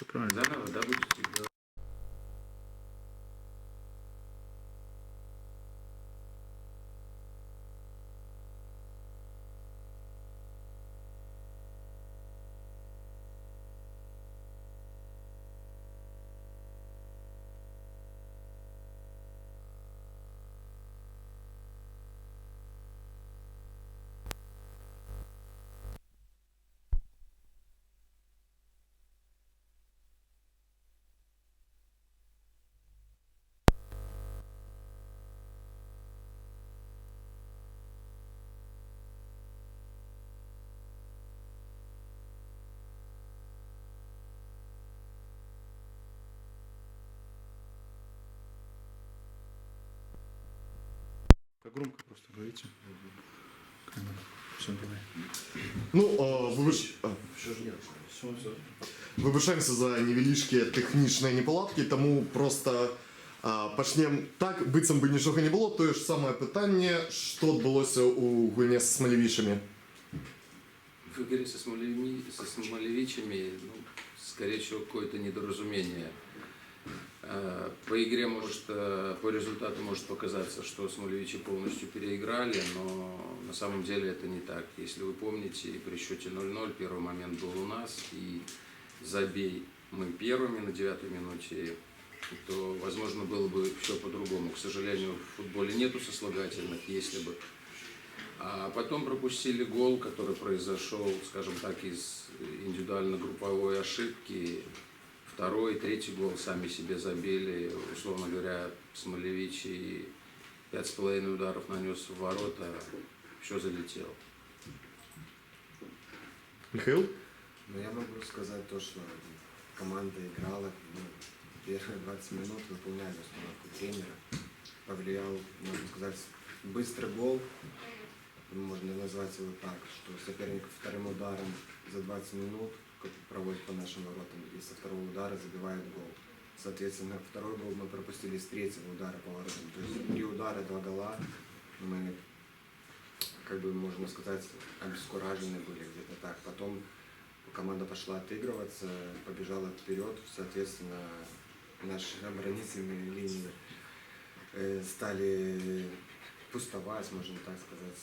Правильно. Заново, да, будете? Громко просто говорите. Все, давай. Ну, вибачаємося за невеличкі технічні неполадки, тому просто почнемо так, бицем би нічого не було, то ж саме питання, що відбулося у гульні з Смолевичами. В игре со Смолевичами, ну, скорее всего, какое-то недоразумение. По игре по результату может показаться, что Смолевичи полностью переиграли, но на самом деле это не так. Если вы помните, при счете 0-0 первый момент был у нас, и забей мы первыми на 9-й минуте, то, возможно, было бы все по-другому. К сожалению, в футболе нету сослагательных, если бы. А потом пропустили гол, который произошел, скажем так, из индивидуально-групповой ошибки. Второй, третий гол сами себе забили. Условно говоря, Смолевичи 5,5 ударов нанес в ворота, все залетело. Михаил? Ну, я могу сказать то, что команда играла, первые 20 минут выполняли установку тренера. Повлиял, можно сказать, быстрый гол, можно назвать его так, что соперник вторым ударом за 20 минут проводит по нашим воротам и со второго удара забивает гол. Соответственно, второй гол мы пропустили с третьего удара по воротам. То есть 3 удара, 2 гола. Мы, как бы, можно сказать, обескуражены были где-то так. Потом команда пошла отыгрываться, побежала вперед. Соответственно, наши оборонительные линии стали пустовать, можно так сказать.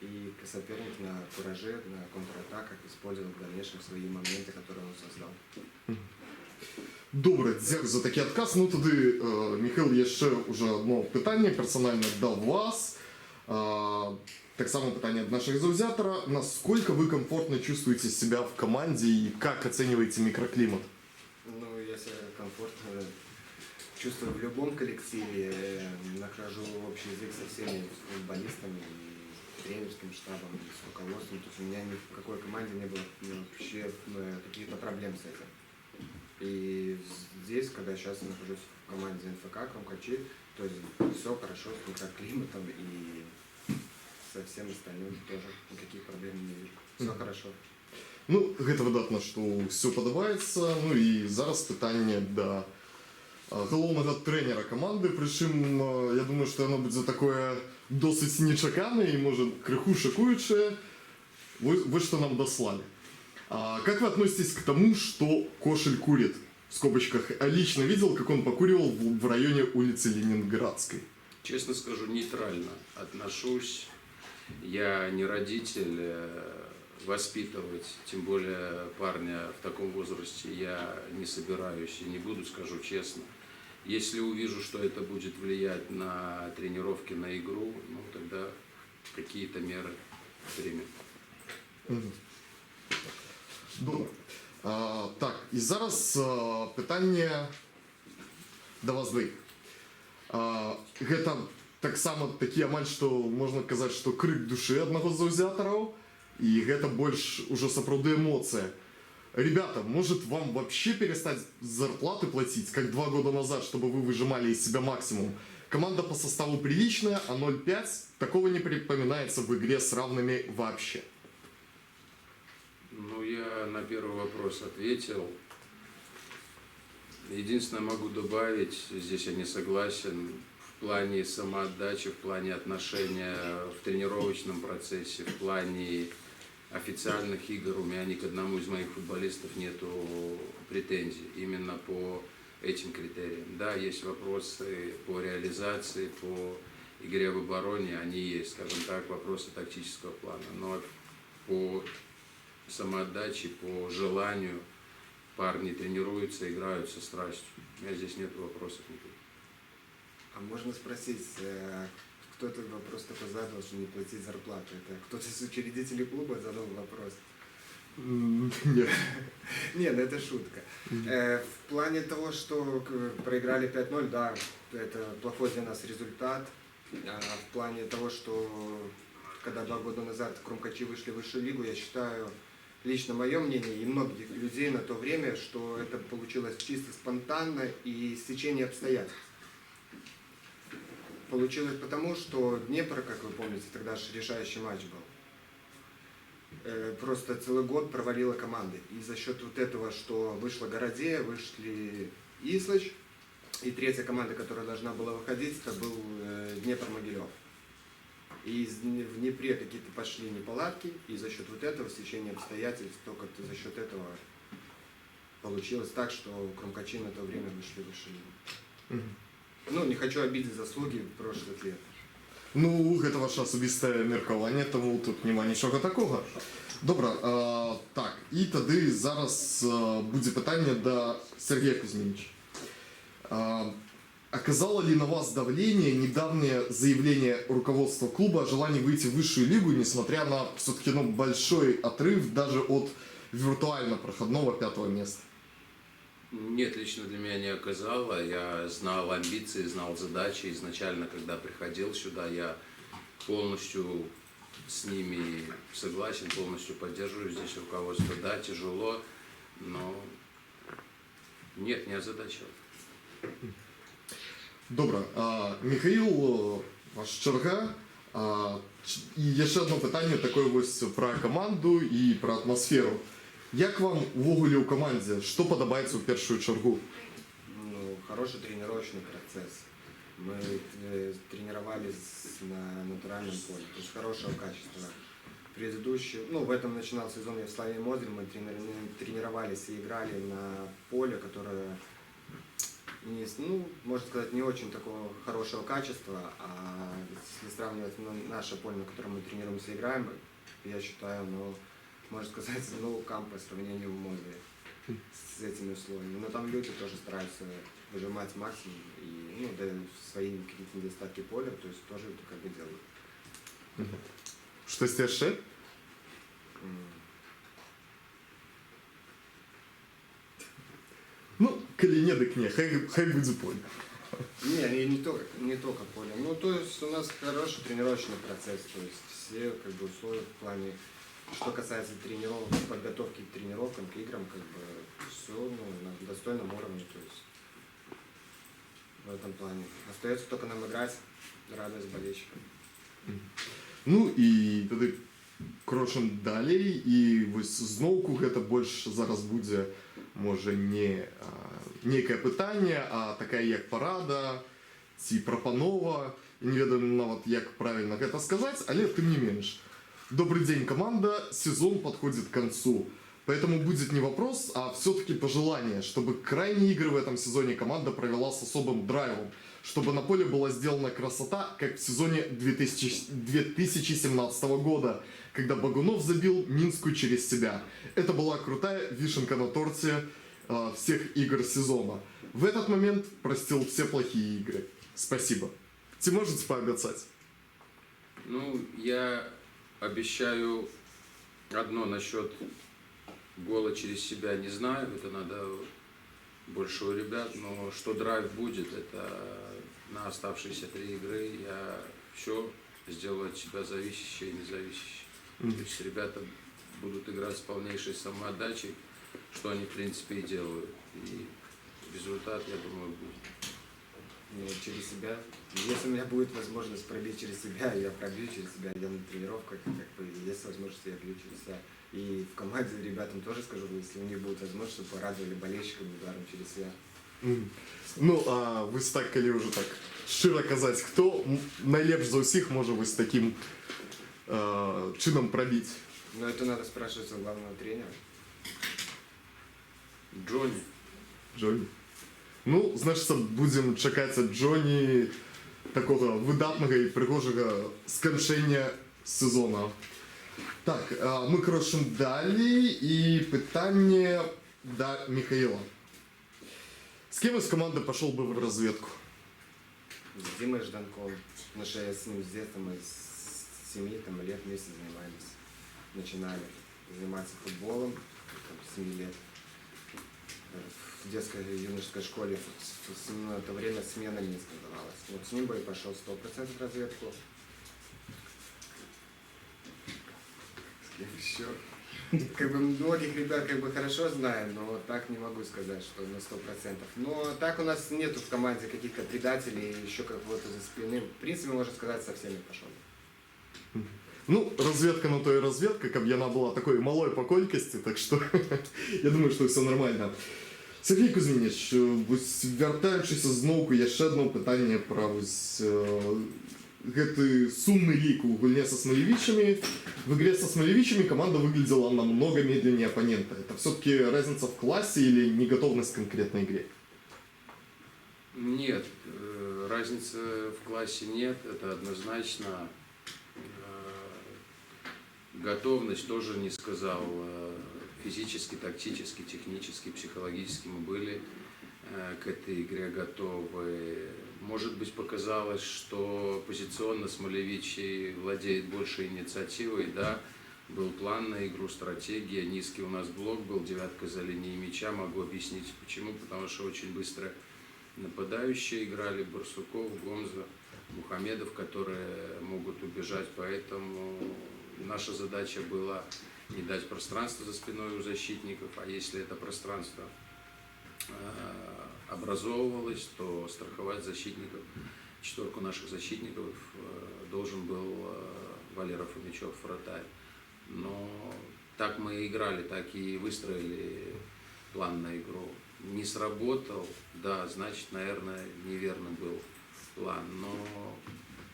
И соперник на кураже, на контратаках использовал в дальнейшем свои моменты, которые он создал. Добре, дякую за такий отказ. Ну тоді, Михайло, є ще уже одне питання персональне до вас. Так само питання від наших завзятора. Насколько вы комфортно чувствуете себя в команде и как оцениваете микроклимат? Ну, я себя комфортно чувствую в любом коллективе. Нахожу общий язык со всеми футболистами, и тренерским штабом, и с руководством. То есть у меня ни в какой команде не было вообще каких-то проблем с этим. И здесь, когда сейчас я нахожусь в команде НФК Кромкачи, то есть все хорошо с микроклиматом и со всем остальным тоже никаких проблем не вижу. Все хорошо. Ну, гэта выдатна, што ўсё падабаецца. Ну і зараз пытанне да галоўнага трэнера каманды. Прычым, я думаю, што яно будзе такое досыць нечаканае і, можа, крыху шакуючае. Вот что нам дослали. Как вы относитесь к тому, что Кошель курит? В скобочках. Лично видел, как он покуривал в районе улицы Ленинградской. Честно скажу, нейтрально отношусь. Я не родитель, воспитывать, тем более парня в таком возрасте, я не собираюсь и не буду, скажу честно. Если увижу, что это будет влиять на тренировки, на игру, ну тогда какие-то меры примем. Добре. Так, і зараз питання до вас двоих. Гэта так само такі амаль, што можна казаць, што крык душы аднаго з заўзятараў, і гэта больш ужо сапраўды эмоцыя. Ребята, может вам вообще перестать зарплаты платить, как 2 года назад, чтобы вы выжимали из себя максимум? Команда по составу приличная, а 0,5 такого не припоминается в игре с равными вообще. Ну, я на первый вопрос ответил. Единственное, могу добавить, здесь я не согласен, в плане самоотдачи, в плане отношения в тренировочном процессе, в плане официальных игр у меня ни к одному из моих футболистов нету претензий именно по этим критериям. Да, есть вопросы по реализации, по игре в обороне, они есть, скажем так, вопросы тактического плана. Но по самоотдаче, по желанию парни тренируются, играют со страстью. У меня здесь нет вопросов никаких. А можно спросить, кто этот вопрос такой задал, что не платить зарплату? Это кто-то из учредителей клуба задал вопрос? Нет. Нет, это шутка. В плане того, что проиграли 5-0, да, это плохой для нас результат. А в плане того, что когда 2 года назад Крумкачи вышли в высшую лигу, я считаю, лично мое мнение и многих людей на то время, что это получилось чисто спонтанно и стечение обстоятельств. Получилось потому, что Днепр, как вы помните, тогда же решающий матч был. Просто целый год провалила команды. И за счет вот этого, что вышла Городея, вышли Ислыч, и третья команда, которая должна была выходить, это был Днепр-Могилев. И в Днепре какие-то пошли неполадки, и за счет вот этого стечения обстоятельств, только за счет этого получилось так, что Крумкачи на то время вышли в высшую лигу. Ну, не хочу обидеть заслуги прошлых лет. Ну, гэта ваше асабістае меркаванне, тому тут няма нічога такого. Добра, так, і тады зараз будзе пытанне да Сергея Кузьминича. Оказало ли на вас давление недавнее заявление руководства клуба о желании выйти в высшую лигу, несмотря на все-таки большой отрыв даже от виртуально проходного 5-го места? Нет, лично для меня не оказало. Я знал амбиции, знал задачи. Изначально, когда приходил сюда, я полностью с ними согласен, полностью поддерживаю здесь руководство. Да, тяжело, но нет, не озадачил. Добре. Михаил, ваша черга. І ще одне питання таке ось про команду і про атмосферу. Як вам увогуле у команде? Что подобается в первую чергу? Ну, хороший тренировочный процесс. Мы тренировались на натуральном поле, то есть хорошего качества. Предыдущий, ну, в этом начинал сезон я в Славе Мозырь, мы тренировались и играли на поле, которое, не, ну, можно сказать, не очень такого хорошего качества, а если сравнивать наше поле, на котором мы тренируемся и играем, я считаю, ну, можно сказать, ну, камп по сравнению в Мозыре с этими условиями. Но там люди тоже стараются выжимать максимум и, ну, да, свои какие-то недостатки поля, то есть тоже это как бы делают. Щось ще? Ну, коли не, дик не, хай буде поле. Не только поле. Ну, то есть у нас хороший тренировочный процесс, то есть все как бы условия в плане, что касается тренировок, подготовки к тренировкам, к играм, как бы все ну, на достойном уровне, то есть в этом плане. Остается только нам играть, радость болельщикам. Ну і тоді крочим далі, і ось знову гэта больш зараз будзе, може, не нейкае пытанне, а такая як парада, ці прапанова, і не ведаю нават як правильно гэта сказаць, але тым не менш. Добрый день, команда, сезон подходит к концу, поэтому будет не вопрос, а все-таки пожелание, чтобы крайние игры в этом сезоне команда провела с особым драйвом, чтобы на поле была сделана красота, как в сезоне 2017 года, когда Багунов забил Минску через себя. Это была крутая вишенка на торте всех игр сезона. В этот момент простил все плохие игры. Спасибо. Ты можете пообещать? Ну, я обещаю одно насчет гола через себя, не знаю, это надо больше у ребят, но что драйв будет, это на оставшиеся 3 игры я все сделаю от себя зависящее и независящее. То есть ребята будут играть с полнейшей самоотдачей, что они в принципе и делают. И результат, я думаю, будет. Ну, через себя. Если у меня будет возможность пробить через себя, я пробью через себя. Я на тренировках, как бы, есть возможность, я бью через себя. И в команде ребятам тоже скажу, если у них будет возможность, чтобы порадовали болельщикам ударом через себя. Ну, а ви так, коли вже так щиро казати, хто найлепш за усіх може ось таким чином пробити? Но это надо спрашивать у главного тренера. Джонни. Джоні. Ну, значить, будемо чекати від Джоні такого видатного і пригожого скінчення сезону. Так, ми крочимо далі. І питання до Михаила. С кем из команды пошел бы в разведку? С Димой Жданковым. Потому что я с ним с детства, мы с 7 лет вместе занимались. Начинали заниматься футболом с 7 лет. В детской и юношеской школе в это время смена Минска давалась. Вот с ним бы и пошел 100% в разведку. С кем еще? Как бы многих ребят как бы хорошо знаем, но вот так не могу сказать, что на 100%. Но так у нас нету в команде каких-то предателей, еще как-то за спины. В принципе, можно сказать, со всеми пошел. Ну, разведка на то и разведка, как бы она была такой малой по колькости, так что я думаю, что все нормально. Сергій Кузьмініч, вертаючись знову, є ще одне питання про ось гэты сумный рік у гульне со Смолевичами. В игре со Смолевичами команда выглядела намного медленнее оппонента. Это все-таки разница в классе или неготовность к конкретной игре? Нет, разницы в классе нет, это однозначно. Готовность тоже не сказал. Физически, тактически, технически, психологически мы были к этой игре готовы. Может быть, показалось, что позиционно Смолевичи владеет больше инициативой, да, был план на игру, стратегия, низкий у нас блок был, девятка за линией мяча, могу объяснить почему, потому что очень быстро нападающие играли, Барсуков, Гомза, Мухамедов, которые могут убежать, поэтому наша задача была не дать пространство за спиной у защитников, а если это пространство образовывалось, то страховать защитников, четверку наших защитников должен был Валера Фомичев, вратарь. Но так мы и играли, так и выстроили план на игру. Не сработал, да, значит, наверное, неверно был план. Но,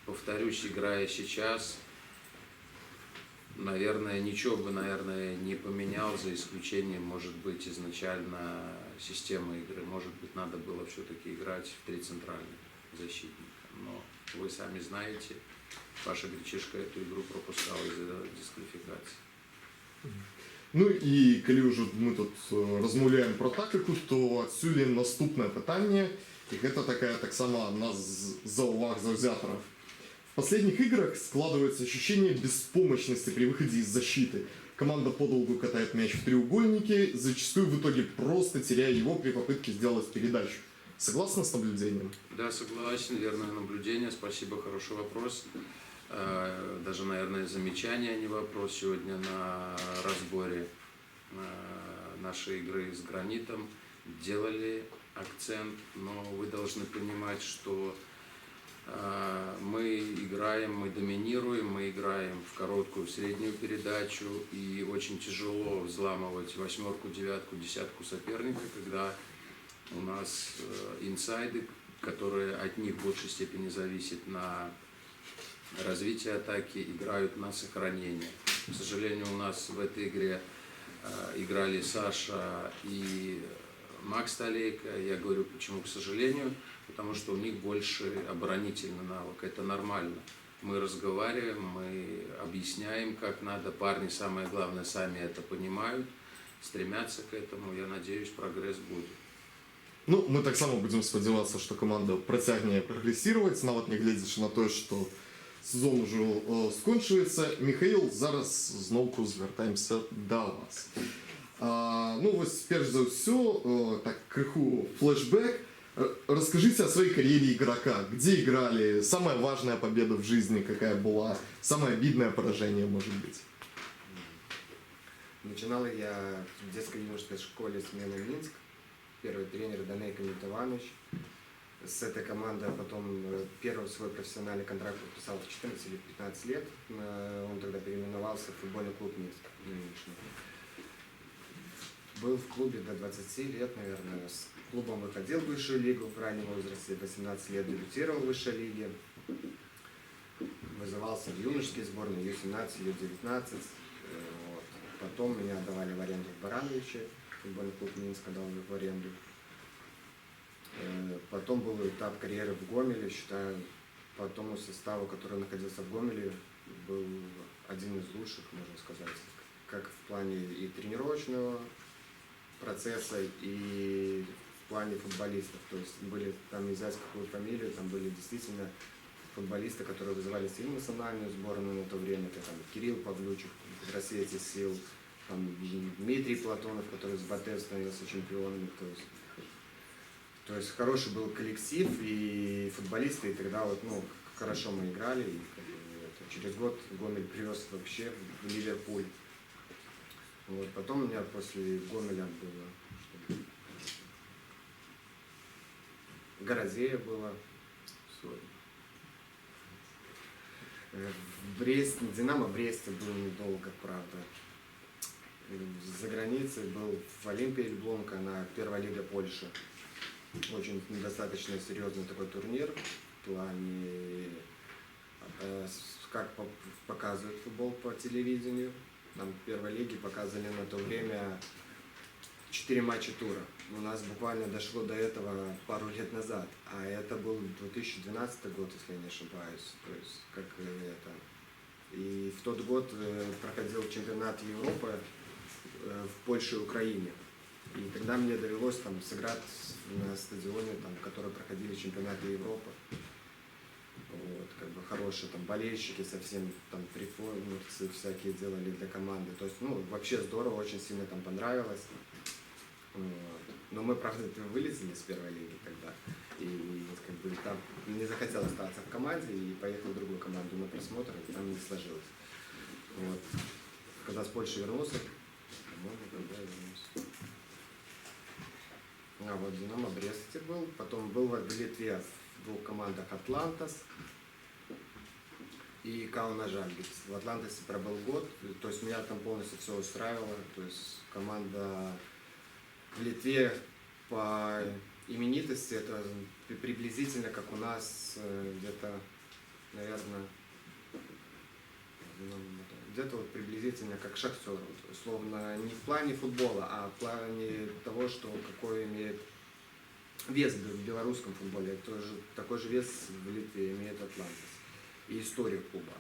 повторюсь, играя сейчас, наверное, ничего бы, не поменял, за исключением, может быть, изначально системы игры. Может быть, надо было все-таки играть в 3 центральных защитника. Но вы сами знаете, Паша Гречишка эту игру пропускал из-за дисквалификации. Ну і коли вже ми тут розмовляємо про тактику, то отсюда наступне питання, і це так само одна з зауваг завзяторов. В последних играх складывается ощущение беспомощности при выходе из защиты. Команда подолгу катает мяч в треугольнике, зачастую в итоге просто теряя его при попытке сделать передачу. Согласны с наблюдением? Да, согласен, верное наблюдение, спасибо, хороший вопрос. Даже, наверное, замечание, а не вопрос сегодня на разборе нашей игры с «Гранитом». Делали акцент, но вы должны понимать, что мы играем, мы доминируем, мы играем в короткую, в среднюю передачу, и очень тяжело взламывать 8-ку, 9-ку, 10-ку соперника, когда у нас инсайды, которые от них в большей степени зависят на развитие атаки, играют на сохранение. К сожалению, у нас в этой игре играли Саша и Макс Талейко. Я говорю, почему к сожалению, потому что у них больше оборонительный навык. Это нормально. Мы разговариваем, мы объясняем, как надо. Парни, самое главное, сами это понимают, стремятся к этому. Я надеюсь, прогресс будет. Ну, ми так само будемо сподіватися, що команда протягне прогресувати, навіть не глядячи на те, що сезон вже скончується. Михаїл, зараз знову звертаємося до вас. Ну, ось, перш за все, так, криху флешбэк. Расскажите о своей карьере игрока. Где играли? Самая важная победа в жизни какая была? Самое обидное поражение, может быть? Начинал я в детской юношеской школе «Смена Минск». Первый тренер Данейко Митованович. С этой командой потом первый свой профессиональный контракт подписал в 14 или 15 лет. Он тогда переименовался в футбольный клуб Минск. Был в клубе до 20 лет, наверное. С клубом выходил в высшую лигу в раннем возрасте. 18 лет дебютировал в высшей лиге. Вызывался в юношеские сборные Ю-17, Ю-19. Вот. Потом меня отдавали в аренду в Барановичи. футбольный клуб Минск дал в аренду. Потом был этап карьеры в Гомеле, считаю, по тому составу, который находился в Гомеле, был один из лучших, можно сказать, как в плане и тренировочного процесса, и в плане футболистов. То есть были, там нельзя сказать какую фамилию, там были действительно футболисты, которые вызывали сильно национальную сборную на то время. Это там Кирилл Павлючев, «Рассвете сил», там Дмитрий Платонов, который с Батэ становился чемпионом. То есть хороший был коллектив и футболисты, и тогда вот, ну, хорошо мы играли. И через год Гомель привез вообще в Ливерпуль. Вот. Потом у меня после Гомеля было Горозея было. В Брест, Динамо Бресте был недолго, правда. За границей был в Олимпии Эльблонка на первой лиге Польши. Очень достаточно серьезный такой турнир в плане, как показывают футбол по телевидению. Нам в первой лиге показывали на то время 4 матча тура. У нас буквально дошло до этого пару лет назад. А это был 2012 год, если я не ошибаюсь. То есть, как это. И в тот год проходил чемпионат Европы в Польше и Украине. И тогда мне довелось там сыграть на стадионе, там, в котором проходили чемпионаты Европы. Вот, как бы хорошие там болельщики совсем там прикольницы всякие делали для команды. То есть, ну, вообще здорово, очень сильно там понравилось. Вот. Но мы, правда, вылезли с первой лиги тогда. И как бы там не захотел оставаться в команде и поехал в другую команду на присмотр, и там не сложилось. Вот. Когда с Польши вернулся, по-моему, когда я вернулся. А вот Динамо Бресте был, потом был в Литве в двух командах Атлантас и Кауна Жальгирис. В Атлантасе пробыл год, то есть меня там полностью все устраивало, то есть команда в Литве по именитости это приблизительно как у нас где-то, наверное, где-то вот приблизительно как Шахтер, условно, не в плане футбола, а в плане того, что какой имеет вес в белорусском футболе. Тоже, такой же вес в Литве имеет Атлантис и историю клуба.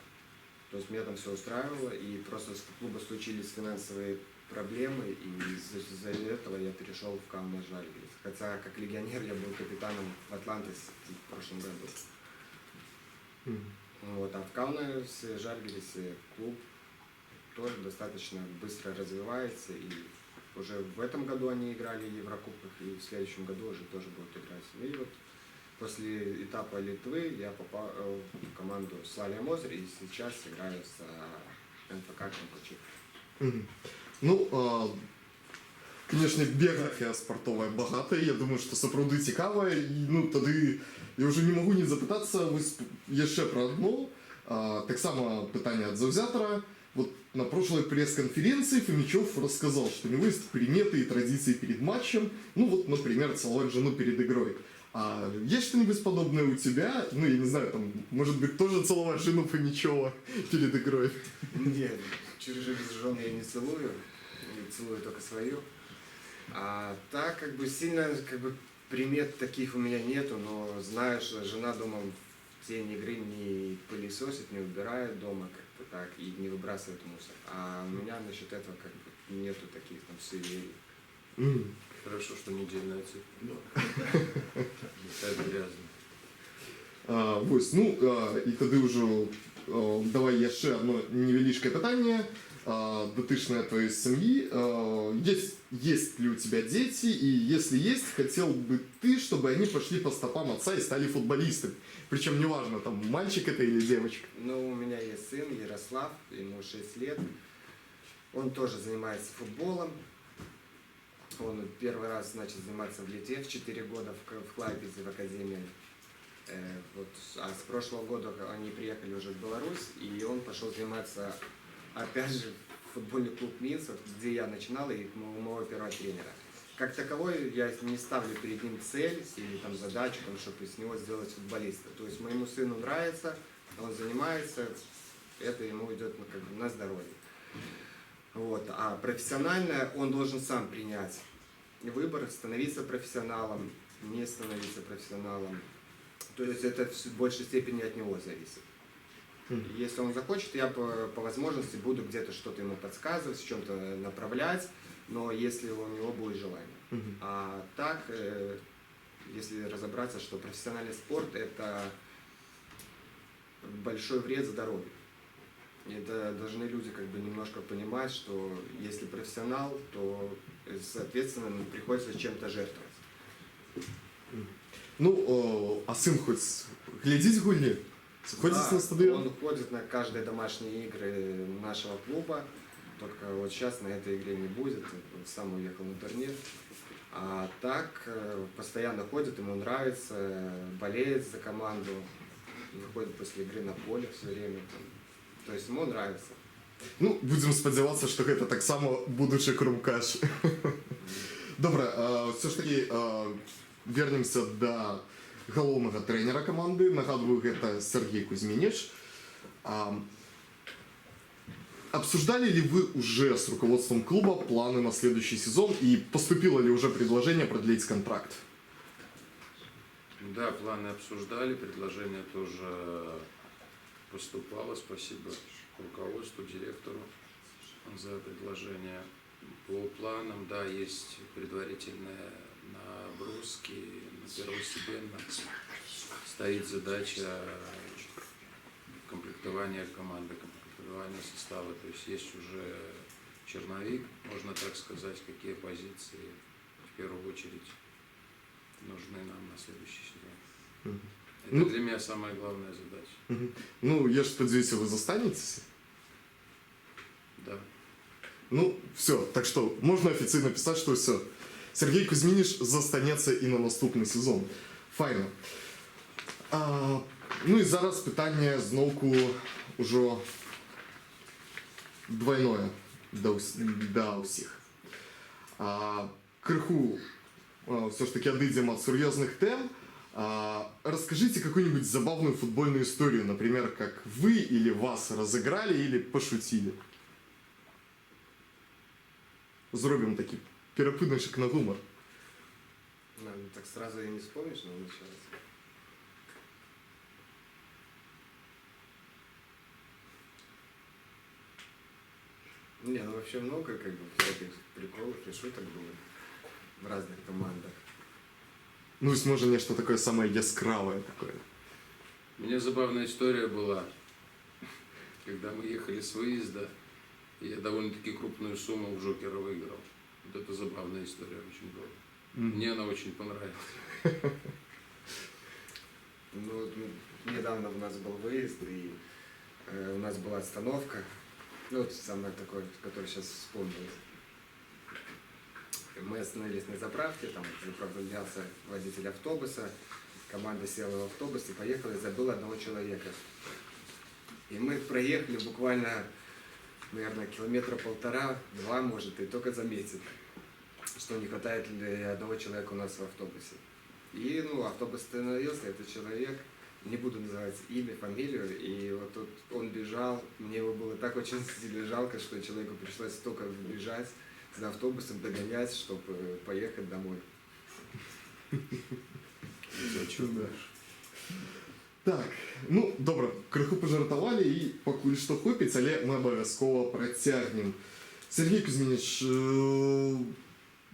То есть меня там все устраивало, и просто с клуба случились финансовые проблемы, и из-за этого я перешел в Кауна Жальгирис. Хотя как легионер я был капитаном в Атлантисе в прошлом году. Вот, а в Каунасе Жальгирисе клуб тоже достаточно быстро развивается, и уже в этом году они играли в Еврокубках, и в следующем году уже тоже будут играть. И вот после этапа Литвы я попал в команду Славия Мозырь, и сейчас играю с НФК Крампачик. Ну, конечно, біографія спортова багата. Я думаю, що сапраўды цікава. І, ну, тоді я вже не можу не запитатися ще про одно. Так само питання від завзятора. Вот на прошлой пресс-конференции Фомичев рассказал, что у него есть приметы и традиции перед матчем. Ну вот, например, целовать жену перед игрой. А есть что-нибудь подобное у тебя? Ну, я не знаю, там, может быть, тоже целовать жену Фомичева перед игрой? Нет, чужих жен я не целую. Целую только свою. А так, как бы, сильно, как бы, примет таких у меня нету, но знаю, что жена дома в день игры не пылесосит, не убирает дома, как-то так, и не выбрасывает мусор. А у меня насчет этого, как бы, нету таких там суеверий. Хорошо, что недельная цифра. Это грязно. Вось, ну, і тоді вже давай ще одно невеличке питання, дотычное твоей семьи. Есть ли у тебя дети? И если есть, хотел бы ты, чтобы они пошли по стопам отца и стали футболистами? Причем неважно, там, мальчик это или девочка. Ну, у меня есть сын Ярослав, ему 6 лет. Он тоже занимается футболом. Он первый раз начал заниматься в Литве в 4 года в Клайпеде, в академии. Вот, а с прошлого года они приехали уже в Беларусь, и он пошел заниматься, опять же, в футбольный клуб Минск, где я начинал, и у моего первого тренера. Как таковой я не ставлю перед ним цель или там, задачу, там, чтобы из него сделать футболиста. То есть моему сыну нравится, он занимается, это ему идет, ну, как бы, на здоровье. Вот. А профессиональное он должен сам принять выбор, становиться профессионалом, не становиться профессионалом. То есть это в большей степени от него зависит. Если он захочет, я по возможности буду где-то что-то ему подсказывать, в чем-то направлять, но если у него будет желание. А так, если разобраться, что профессиональный спорт – это большой вред здоровью. Это должны люди как бы немножко понимать, что если профессионал, то, соответственно, приходится чем-то жертвовать. Ну, а сын хоть глядеть гульни? Ходит Да, на стадион? он ходит на каждые домашние игры нашего клуба, только вот сейчас на этой игре не будет, он сам уехал на турнир. А так постоянно ходит, ему нравится, болеет за команду, выходит после игры на поле все время. То есть ему нравится. Ну, будем сподіватися, що гэта таксама будучы крумкаш. Добра, все ж таки вернемся до галоўнага трэнера каманды. Нагадываю, гэта Сергей Кузьминиш. Обсуждали ли вы уже с руководством клуба планы на следующий сезон и поступило ли уже предложение продлить контракт? Да, планы обсуждали, предложение тоже поступало. Спасибо руководству, директору за предложение. По планам, да, есть предварительные наброски. Первостепенно стоит задача комплектования команды, комплектования состава. То есть есть уже черновик, можно так сказать, какие позиции в первую очередь нужны нам на следующий сезон. Это для меня самая главная задача. Ну, я ж сподіваюся, вы застанетесь? Да. Ну, все. Так что, можно официально писать, что все. Сергей Кузьминиш застанется і на наступний сезон. Файно. Ну і зараз питання знову уже двойное до усіх. Криху все ж таки отойдем от серьезных тем. Расскажите какую-нибудь забавную футбольную историю, например, как вы или вас разыграли или пошутили. Зробим такие перепыночек на гумор. Ну, так сразу и не вспомнишь, но началось. Не, ну вообще много как бы всяких приколов и шуток было в разных командах. Ну, ось може нечто такое самое яскравое такое. У меня забавная история была, когда мы ехали с выезда, и я довольно-таки крупную сумму в Джокера выиграл. Вот это забавная история очень была. Мне она очень понравилась. Ну, вот недавно у нас был выезд, и у нас была остановка. Ну, вот самое такое, которое сейчас вспомнилось. Мы остановились на заправке, там заправлялся водитель автобуса, команда села в автобус и поехала, и забыла одного человека. И мы проехали буквально, наверное, километра полтора-два, может, и только заметили, что не хватает ли одного человека у нас в автобусе. И, ну, автобус остановился, этот человек, не буду называть имя, фамилию, и вот тут он бежал, мне его было так очень сильно жалко, что человеку пришлось только бежать за автобусом, догонять, чтобы поехать домой. Так, ну, добре, криху пожартували і покуль що хопить, але ми обов'язково протягнем. Сергей Кузьминиш,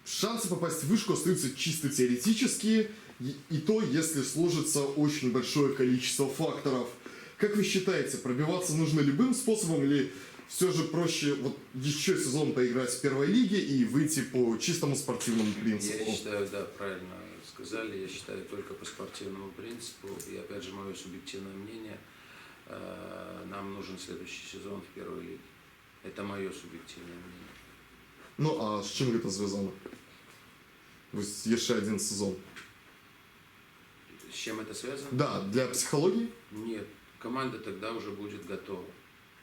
шансы попасть в вышку остаются чисто теоретические, и то, если сложится очень большое количество факторов. Как вы считаете, пробиваться нужно любым способом или все же проще вот еще сезон поиграть в первой лиге и выйти по чистому спортивному принципу? Я считаю, да, правильно сказали, я считаю только по спортивному принципу. И опять же, мое субъективное мнение, нам нужен следующий сезон в первой лиге. Это мое субъективное мнение. Ну, а с чем это связано? Ось еще один сезон. С чем это связано? Да, для психологии? Нет, команда тогда уже будет готова.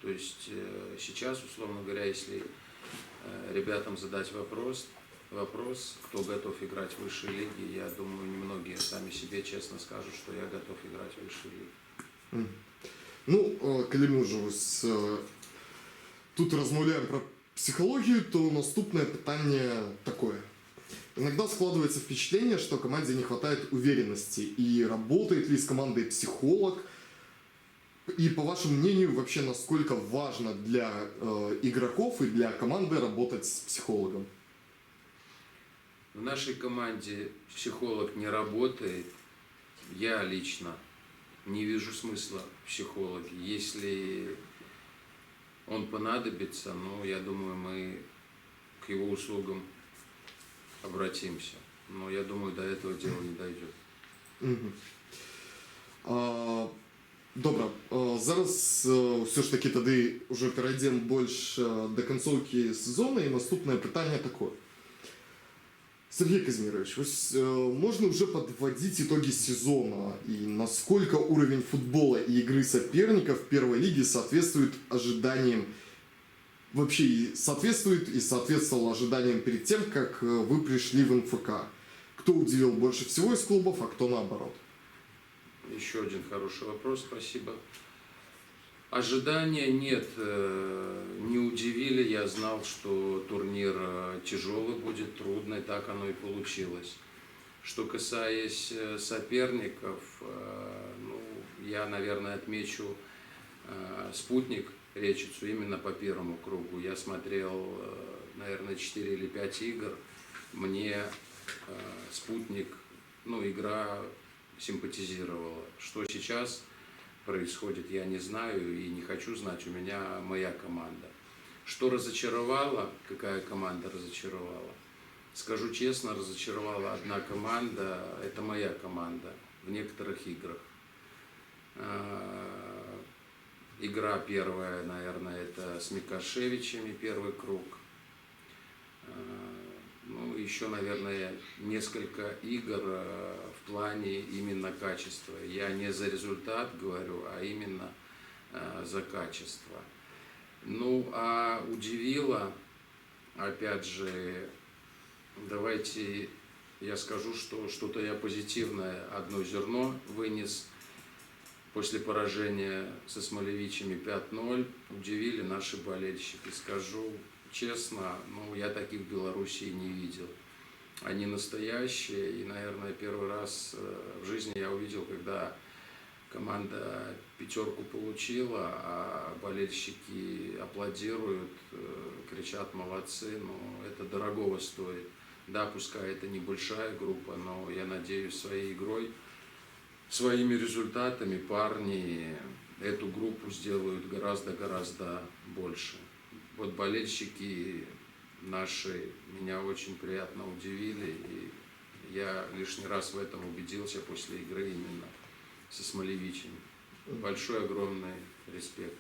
То есть сейчас, условно говоря, если ребятам задать вопрос, кто готов играть в высшей лиге, я думаю, немногие сами себе честно скажут, что я готов играть в высшей лиге. Ну, коли ми вже ось тут розмовляємо про психологию, то наступное питание такое. Иногда складывается впечатление, что команде не хватает уверенности. И работает ли с командой психолог? И по вашему мнению, вообще насколько важно для игроков и для команды работать с психологом? В нашей команде психолог не работает. Я лично не вижу смысла в психологе. Если он понадобится, ну, я думаю, мы к его услугам обратимся. Но я думаю, до этого дела не дойдет. Добре, зараз все ж таки тоді вже перейдемо більш до концовки сезону, і наступне питання таке. Сергей Казимирович, можно уже подводить итоги сезона и насколько уровень футбола и игры соперников в первой лиге соответствует ожиданиям, вообще соответствует и соответствовал ожиданиям перед тем, как вы пришли в НФК? Кто удивил больше всего из клубов, а кто наоборот? Еще один хороший вопрос, спасибо. Ожидания нет, не удивили. Я знал, что турнир тяжелый будет, трудный, так оно и получилось. Что касаясь соперников, ну, я, наверное, отмечу «Спутник» Речицу именно по первому кругу. Я смотрел, наверное, 4 или 5 игр. Мне «Спутник», ну, игра симпатизировала. Что сейчас происходит, я не знаю и не хочу знать, у меня моя команда. Что разочаровало, какая команда разочаровала? Скажу честно, разочаровала одна команда, это моя команда в некоторых играх. Игра первая, наверное, это с Микашевичами, первый круг. Ну, еще, наверное, несколько игр в плане именно качества. Я не за результат говорю, а именно за качество. Ну, а удивило, опять же, давайте я скажу, что что-то я позитивное, одно зерно вынес после поражения со Смолевичами 5-0. Удивили наши болельщики, скажу честно, ну, я таких в Белоруссии не видел. Они настоящие, и, наверное, первый раз в жизни я увидел, когда команда 5 получила, а болельщики аплодируют, кричат «молодцы», но это дорогого стоит. Да, пускай это небольшая группа, но я надеюсь, своей игрой, своими результатами парни эту группу сделают гораздо-гораздо больше. Вот болельщики наши меня очень приятно удивили, и я лишний раз в этом убедился после игры именно со Смолевичем. Большой, огромный респект.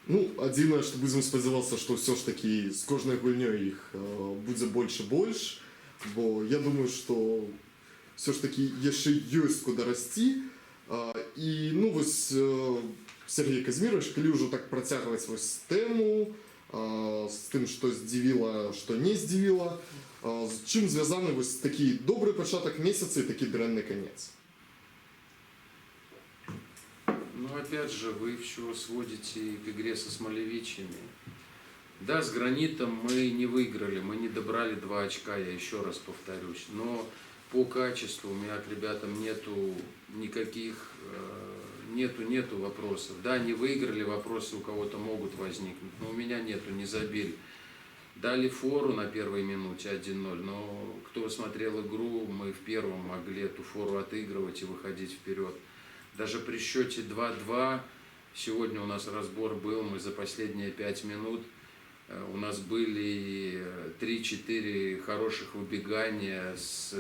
Ну, адзінае, што будзем спадзявацца, што ўсё ж такі з кожнай гульнёй іх будзе больш, бо я думаю, што все ж таки яшчэ ёсць куды расці. І, ну, вось, Сергей Казимирович, калі ўжо так працягваць вось тэму з тым, што здзівіла, што не здзівіла, з чым звязаны вось такі добры пачатак месяца і такі дрэнны канец? Ну, опять же, вы все сводите к игре со Смолевичами. Да, с «Гранитом» мы не выиграли, мы не добрали 2 очка, я еще раз повторюсь. Но по качеству у меня к ребятам нету никаких, нету вопросов. Да, не выиграли, вопросы у кого-то могут возникнуть, но у меня нету, не забили. Дали фору на первой минуте 1-0, но кто смотрел игру, мы в первом могли эту фору отыгрывать и выходить вперед. Даже при счете 2-2, сегодня у нас разбор был, мы за последние 5 минут, у нас были 3-4 хороших выбегания с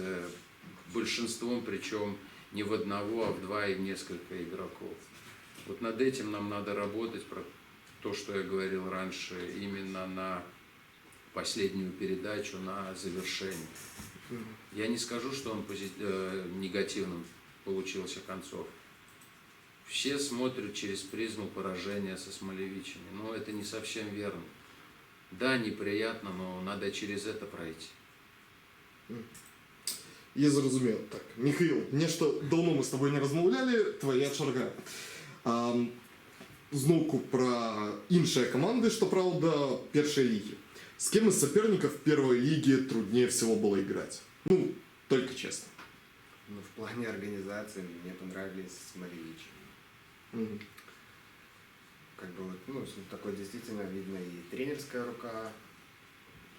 большинством, причем не в одного, а в 2 и в несколько игроков. Вот над этим нам надо работать, про то, что я говорил раньше, именно на последнюю передачу, на завершение. Я не скажу, что он негативным получился концов. Все смотрят через призму поражения со Смолевичами, но это не совсем верно. Да, неприятно, но надо через это пройти. Я зрозумів. Так, Михаил, нешта давно мы с тобой не размовляли, твоя черга. знову про іншие команды, что правда, первой лиги. С кем из соперников первой лиги труднее всего было играть? Ну, только честно. Ну, в плане организации мне понравились Смолевичи. Мгм. Как бы вот, ну, такой действительно видно и тренерская рука,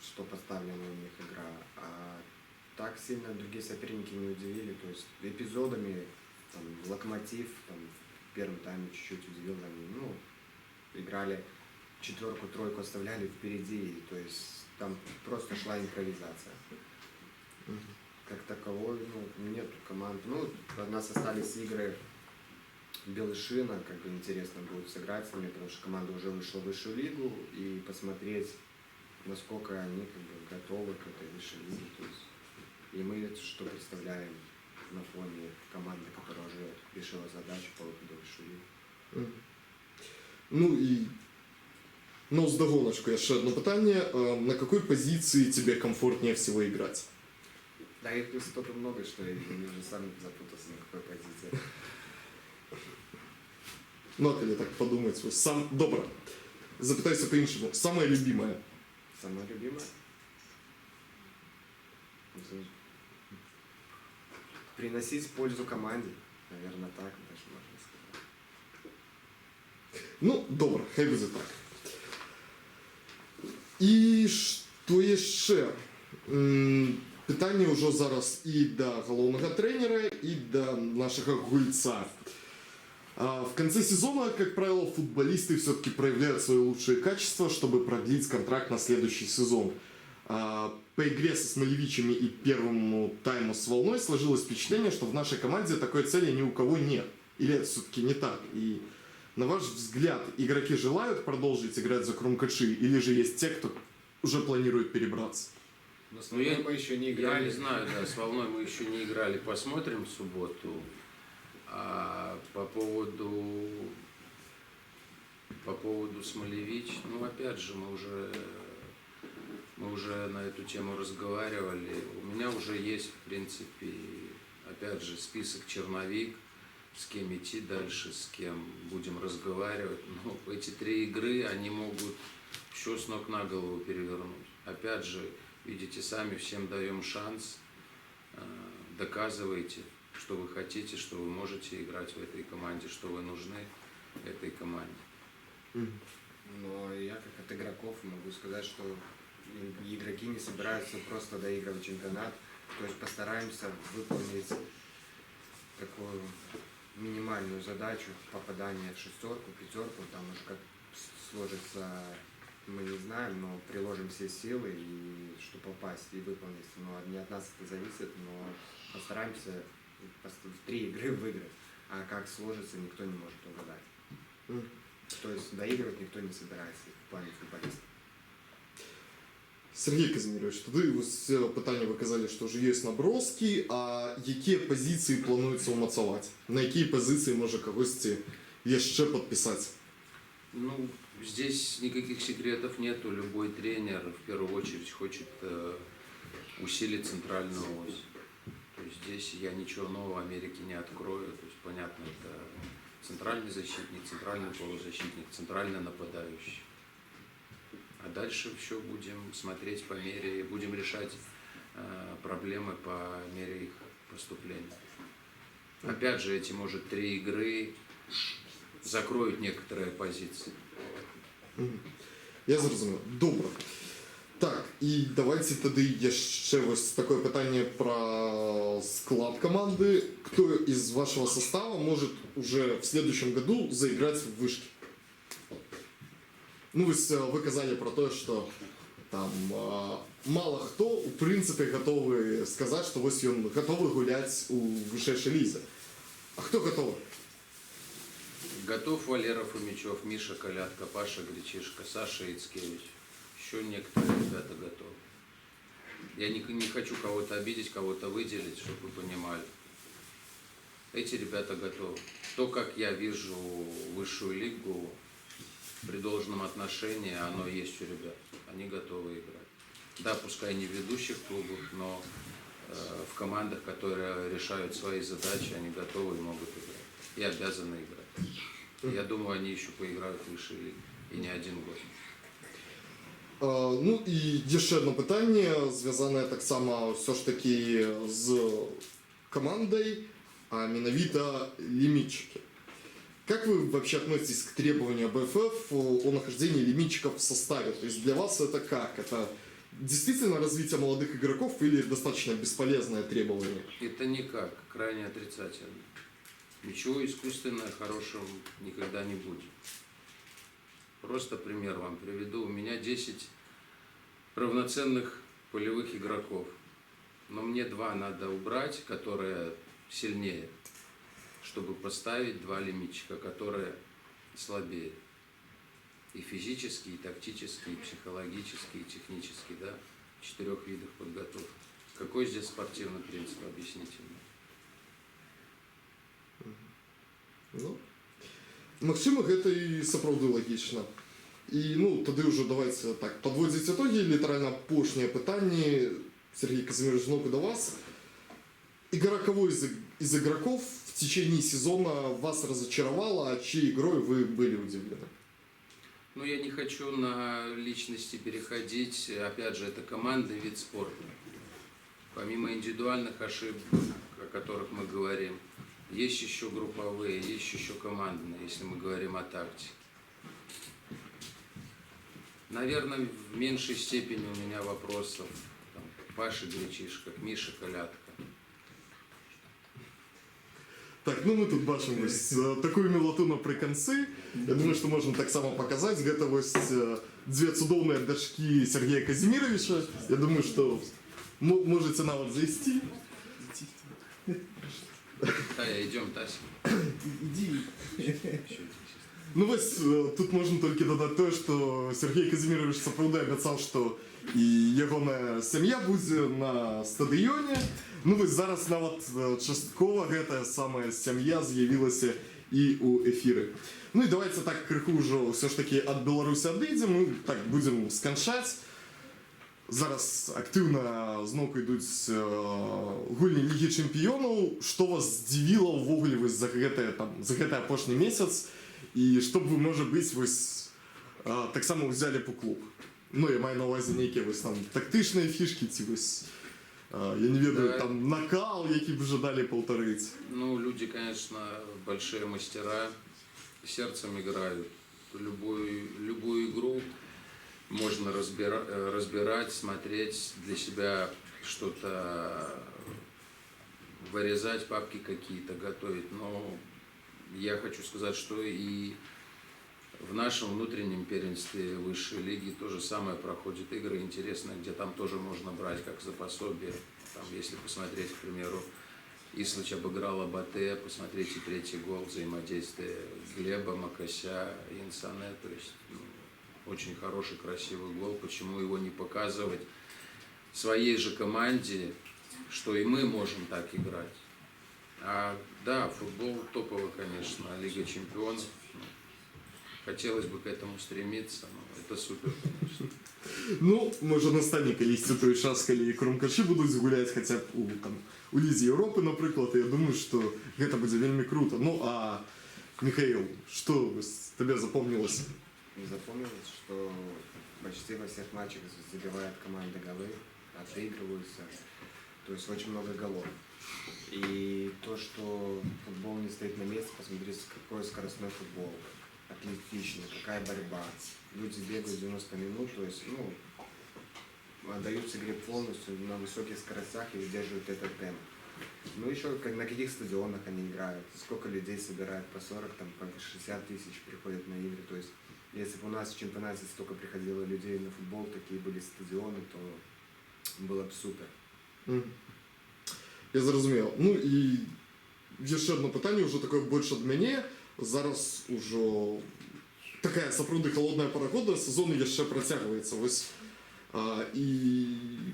что поставлена у них игра, а так сильно другие соперники не удивили, то есть эпизодами, там, Локомотив, там, в первом тайме чуть-чуть удивил, они, ну, играли четверку, тройку оставляли впереди, то есть там просто шла импровизация. Как таковой, ну, нету команд. Ну, у нас остались игры Белышина, как бы интересно будет сыграть с ними, потому что команда уже вышла в высшую лигу, и посмотреть, насколько они как бы готовы к этой высшей лиге. То есть, и мы что представляем на фоне команды, которая уже решила задачу по выходу в высшую лигу. Мгм. Ну і ну, з догоночкою ще одне питання. На какой позиции тебе комфортнее всего играть? Да, их тут столько много, что я уже сам запутался, на какой позиции. Ну, а коли так подумать, сам... Добре. Запитаюся по-іншому. Самое любимое? Самая любимая? Приносить пользу команде, наверное, так даже можно сказать. Ну, добре, хай буде так. І що ще? Питання вже зараз і до головного тренера, і до нашего гульца. В конце сезона, как правило, футболисты все-таки проявляют свои лучшие качества, чтобы продлить контракт на следующий сезон. По игре со Смолевичами и первому тайму с Волной сложилось впечатление, что в нашей команде такой цели ни у кого нет. Или это все-таки не так? И на ваш взгляд, игроки желают продолжить играть за Крумкачи, или же есть те, кто уже планирует перебраться? Но с Ну, я- мы еще не Я играли. не знаю, да, с волной мы еще не играли, посмотрим в субботу. А по поводу Смолевич, ну опять же мы уже на эту тему разговаривали. У меня уже есть, в принципе, опять же, список черновик, с кем идти дальше, с кем будем разговаривать. Но эти 3 игры, они могут все с ног на голову перевернуть. Опять же, видите сами, всем даем шанс, доказывайте, что вы хотите, что вы можете играть в этой команде, что вы нужны этой команде. Но я как от игроков могу сказать, что игроки не собираются просто доигрывать чемпионат. То есть постараемся выполнить такую минимальную задачу попадания в шестерку, пятерку, там уже как сложится, мы не знаем, но приложим все силы, и чтобы попасть и выполнить. Но не от нас это зависит, но постараемся в 3 игры выиграть. А как сложится, никто не может угадать. То есть доигрывать никто не собирается в плане футболиста. Сергій Казимирович, тоді ось питання ви казали, що вже є наброски, а які позиції планується умацувати? На які позиції може когось ще підписати? Ну, здесь никаких секретов нету. Любой тренер в первую очередь хочет усилить центральную ось. То есть здесь я ничего нового в Америке не открою. То есть понятно, это центральный защитник, центральный полузащитник, центральный нападающий. А дальше все будем смотреть по мере, будем решать проблемы по мере их поступления. Опять же, эти, может, 3 игры закроют некоторые позиции. Я зрозумів. Добре. Так, і давайте тоді ще ось таке питання про склад команды. Кто из вашего состава может уже в следующем году заиграть в вышке? Ну, вы казали про то, что там мало кто, в принципе, готовы сказать, что ось он готовы гулять у высшей лизе. А кто готов? Готов Валера Фомичев, Миша Колядка, Паша Гречишка, Саша Ицкевич. Еще некоторые ребята готовы. Я не хочу кого-то обидеть, кого-то выделить, чтобы вы понимали. Эти ребята готовы. То, как я вижу высшую лигу, при должном отношении, оно есть у ребят. Они готовы играть. Да, пускай не в ведущих клубах, но в командах, которые решают свои задачи, они готовы и могут играть. И обязаны играть. Я думаю, они еще поиграют в высшей лиге. И не один год. Ну і ще одне питання, зв'язане так само все ж таки з командой, а менавіта лимитчики. Как вы вообще относитесь к требованию БФФ о нахождении лимитчиков в составе? То есть для вас это как? Это действительно развитие молодых игроков или достаточно бесполезное требование? Это никак, крайне отрицательно. Ничего искусственного хорошего никогда не будет. Просто пример вам приведу. У меня 10 равноценных полевых игроков. Но мне 2 надо убрать, которые сильнее, чтобы поставить 2 лимитчика, которые слабее. И физически, и тактически, и психологически, и технически, да, в 4 видах подготовки. Какой здесь спортивный принцип, объясните мне? Ну, Максиму гэта і сапраўды лагічна. І ну, тады ўжо давайте так, подводзіць итоги, літаральна апошнія пытанні. Сергей Казимирович, зноку до вас. Игра кого из игроков в течение сезона вас разочаровала, а чьей игрой вы были удивлены? Ну, я не хочу на личности переходить. Опять же, это командный вид спорта. Помимо индивидуальных ошибок, о которых мы говорим, есть еще групповые, есть еще командные, если мы говорим о тактике. Наверное, в меньшей степени у меня вопросов там, к Паше Гречишко, к Мише Колядко. Так, ну мы тут бачимо ось такую мілоту наприкінці. Я думаю, що можна так само показати. Гэта ось 2 цудоўныя дачкі Сергея Казимировича. Я думаю, що можете нават зайсці. Тая, идем, Тася. Иди. Ну вось тут можна толькі дадаць тое, што Сергей Казимирович сапраўды абяцаў, што і ягоная сям'я будзе на стадыёне. Ну вось зараз нават часткова гэтая самая сям'я з'явілася і ў эфіры. Ну і давайте так крыху ўжо ўсё ж такі ад Беларусі адыдзем, мы так будзем сканчаць. Зараз актыўна зноўку ідуць гульні Лігі Чэмпіёнаў. Што вас здзівіла ўвогуле вось за гэты апошні месяц? І што б вы, можа быць, вось таксама ўзялі б у клуб? Ну, я маю на ўвазе нейкія вось там тактычныя фішкі ці вось, я не ведаю, там накал, які б жадалі паўтарыць. Ну, люди, конечно, большие мастера, сердцем играют. Любую игру можно разбирать, смотреть, для себя что-то вырезать, папки какие-то готовить. Но я хочу сказать, что и в нашем внутреннем первенстве высшей лиги то же самое проходит игры интересные, где там тоже можно брать как за пособие. Там, если посмотреть, к примеру, Ислыч обыграл Абате, посмотрите 3-й гол, взаимодействие Глеба, Макася, Инсане. То есть очень хороший, красивый гол. Почему его не показывать своей же команде, что и мы можем так играть? А да, футбол топовый, конечно, Лига Чемпионов. Хотелось бы к этому стремиться, но это супер, конечно. Ну, можа настане калісьці той час, калі і кромкачы будуць гуляць хаця б у Лізе Еўропы, напрыклад, я думаю, што гэта будзе вельмі круто. Ну, а Михаил, что тебе запомнилось? Запомнилось, что почти во всех матчах забивает команда голы, отыгрываются, то есть очень много голов. И то, что футбол не стоит на месте, посмотрите, какой скоростной футбол, атлетичный, какая борьба. Люди бегают 90 минут, то есть, отдаются игре полностью на высоких скоростях и выдерживают этот темп. Ну, еще на каких стадионах они играют, сколько людей собирают, по 40, там, по 60 тысяч приходят на игры. То есть, если бы у нас в чемпионате столько приходило людей на футбол, такие были стадионы, то было бы супер. Я зрозумів. Ну і є ще одне питання, вже таке більше від мене. Зараз уже така сапраўды холодная пора года, сезон яшчэ працягваецца. Вось і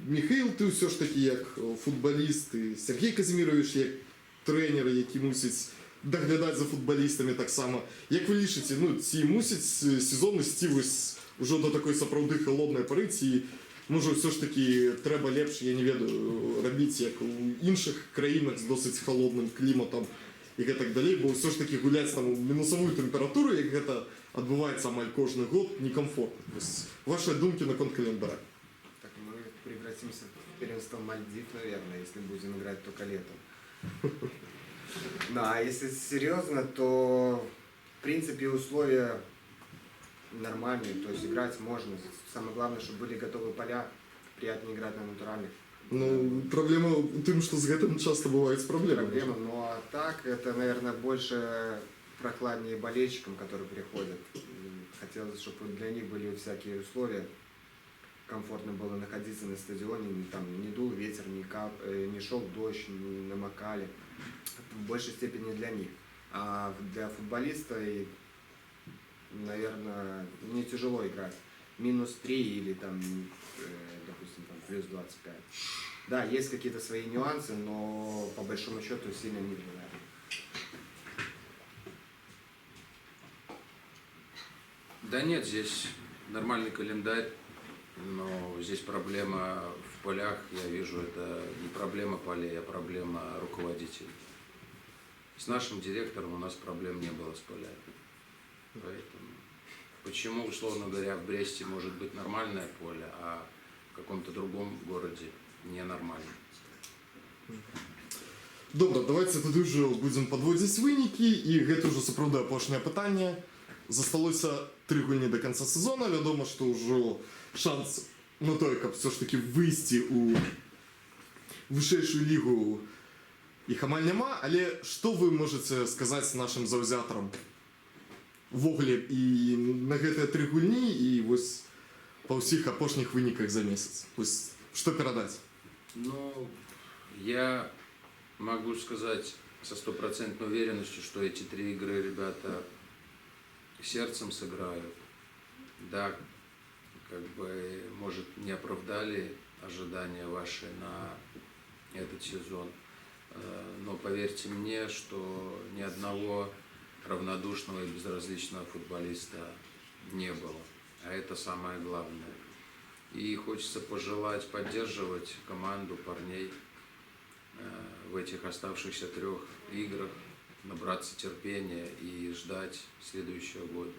Михаил, ты ўсё ж такі як футболіст, і Сергей Казимирович як тренер, які мусіць даглядаць за футболістамі таксама. Як вы лічыце, ці мусіць сезон ісці вось ужо до такой сапраўды холоднай пары, ці може все ж таки треба лепше, я не ведаю, робити як у інших країнах з досить холодним кліматом і гэтак далей, бо ўсё ж таки гуляць там у мінусавую тэмпературу, як гэта адбываецца амаль кожны год, некамфортна. Ваши думки наконт календара? Так мы превратимся в первенство Мальдив, наверное, если будем играть только летом. Ну, а если серьезно, то в принципе условия нормальные, то есть играть можно. Самое главное, чтобы были готовы поля, приятнее играть на натуральных. Ну, проблема у тым, што з гэтым часто бываюць праблемы. Проблема, ну а так это, наверное, больше прохладнее болельщикам, которые приходят. Хотелось, чтобы для них были всякие условия, комфортно было находиться на стадионе, там не дул ветер, не шел дождь, не намокали. В большей степени для них. А для футболиста, наверное, не тяжело играть. -3 или там, допустим, там +25. Да, есть какие-то свои нюансы, но по большому счету сильно не влияет. Да нет, здесь нормальный календарь, но здесь проблема в полях, я вижу, это не проблема полей, а проблема руководителей. С нашим директором у нас проблем не было с полями. Поэтому почему, условно говоря, в Бресте может быть нормальное поле, а в каком-то другом городе ненормальное? Добра, давайте тады ўжо будзем падводзіць вынікі, і гэта ўжо сапраўды апошняе пытанне. Засталося 3 гульні до конца сезона. Вядома, што ўжо шанс на тое, каб все ж таки выйсці ў вышэйшую лігу іх амаль няма, але што вы можаце сказаць нашим заўзятарам ввогуле і на гэтыя 3 гульні і вось па ўсіх апошніх выніках за месяц? Вось што перадаць? Ну, я могу сказать со стопроцентной уверенностью, что эти 3 игры ребята сердцем сыграют. Да, как бы, может, не оправдали ожидания ваши на этот сезон, но поверьте мне, что ни одного равнодушного и безразличного футболиста не было, а это самое главное. И хочется пожелать поддерживать команду парней в этих оставшихся 3 играх, набраться терпения и ждать следующего года.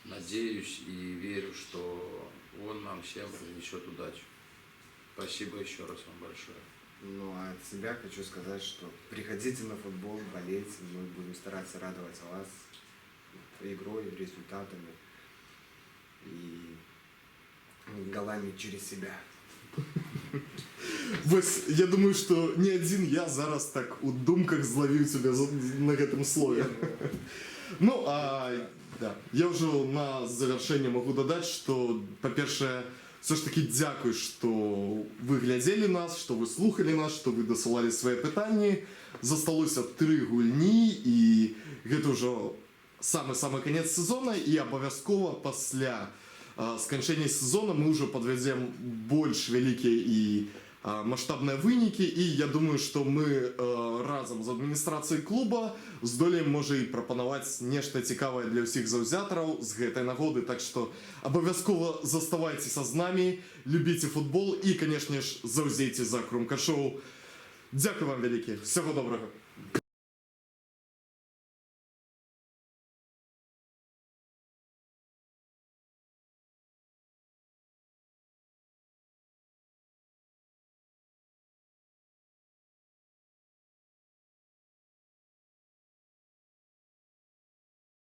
Надеюсь и верю, что он нам всем принесет удачу. Спасибо еще раз вам большое. Ну, а от себя хочу сказать, что приходите на футбол, болейте, мы будем стараться радовать вас игрой, результатами и голами через себя. Вось, я думаю, што не адзін я зараз так у думках злавіў цябе на гэтым слове. Ну, а да, я ўжо на завяршэнне магу дадаць, што, па-першае, все ж таки дзякуй, што вы глядзелі нас, што вы слухалі нас, што вы дасылалі свае пытанні. Засталося 3 гульні, і гэта ўжо самы-самы канец сезона, і абавязкова пасля сканчэння сезона мы ўжо падвядзем больш вялікія і масштабныя вынікі, і я думаю, што мы разам з адміністрацыяй клуба здолеем, можа, і прапанаваць нешта цікавае для ўсіх заўзятараў з гэтай нагоды. Так што абавязкова заставайцеся з намі, любіце футбол і, канешне ж, заўзейце за Крумкашоў. Дзякуй вам вялікі, всяго добрага.